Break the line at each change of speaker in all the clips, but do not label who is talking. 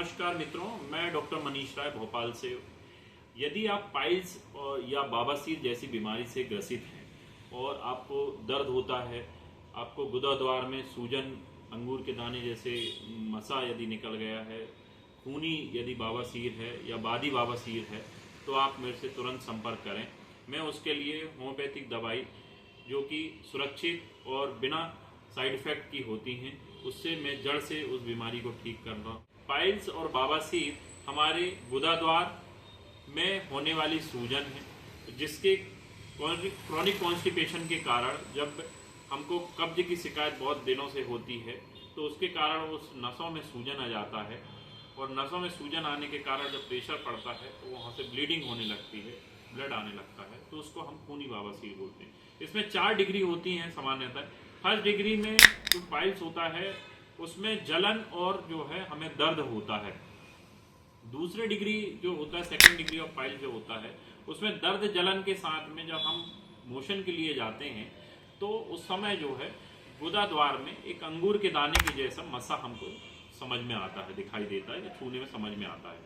नमस्कार मित्रों, मैं डॉक्टर मनीष राय भोपाल से। यदि आप पाइल्स या बवासीर जैसी बीमारी से ग्रसित हैं और आपको दर्द होता है, आपको गुदाद्वार में सूजन, अंगूर के दाने जैसे मसा यदि निकल गया है, खूनी यदि बवासीर है या बादी बवासीर है, तो आप मेरे से तुरंत संपर्क करें। मैं उसके लिए होम्योपैथिक दवाई जो कि सुरक्षित और बिना साइड इफ़ेक्ट की होती हैं, उससे मैं जड़ से उस बीमारी को ठीक कर रहा हूँ। पाइल्स और बवासीर हमारे गुदाद्वार में होने वाली सूजन है, जिसके क्रॉनिक कॉन्स्टिपेशन के कारण जब हमको कब्ज की शिकायत बहुत दिनों से होती है, तो उसके कारण उस नसों में सूजन आ जाता है और नसों में सूजन आने के कारण जब प्रेशर पड़ता है तो वहाँ से ब्लीडिंग होने लगती है, ब्लड आने लगता है, तो उसको हम खूनी बवासीर बोलते हैं। इसमें 4 डिग्री होती हैं सामान्यतः। फर्स्ट डिग्री में जो पाइल्स होता है उसमें जलन और जो है हमें दर्द होता है। दूसरे डिग्री जो होता है, सेकंड डिग्री ऑफ पाइल्स जो होता है, उसमें दर्द जलन के साथ में जब हम मोशन के लिए जाते हैं तो उस समय जो है गुदाद्वार में एक अंगूर के दाने के जैसा मसा हमको समझ में आता है, दिखाई देता है या छूने में समझ में आता है।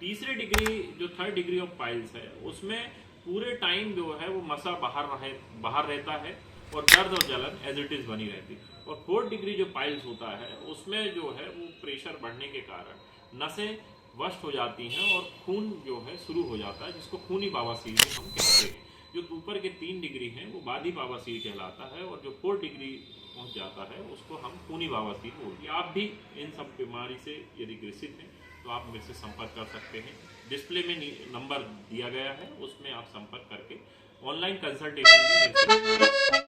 तीसरे डिग्री जो थर्ड डिग्री ऑफ पाइल्स है, उसमें पूरे टाइम जो है वो मसा बाहर रहता है और दर्द और जलन एज इट इज बनी रहती है। और फोर्थ डिग्री जो पाइल्स होता है उसमें जो है वो प्रेशर बढ़ने के कारण नसें वस्ट हो जाती हैं और खून जो है शुरू हो जाता है, जिसको खूनी बवासीर हम कहते हैं। जो ऊपर के 3 डिग्री हैं वो बादी बवासीर कहलाता है और जो 4 डिग्री पहुंच जाता है उसको हम खूनी बवासीर बोलते हैं। आप भी इन सब बीमारी से यदि ग्रसित हैं तो आप मेरे से संपर्क कर सकते हैं। डिस्प्ले में नंबर दिया गया है, उसमें आप संपर्क करके ऑनलाइन कंसल्टेशन भी मिल सकते हैं।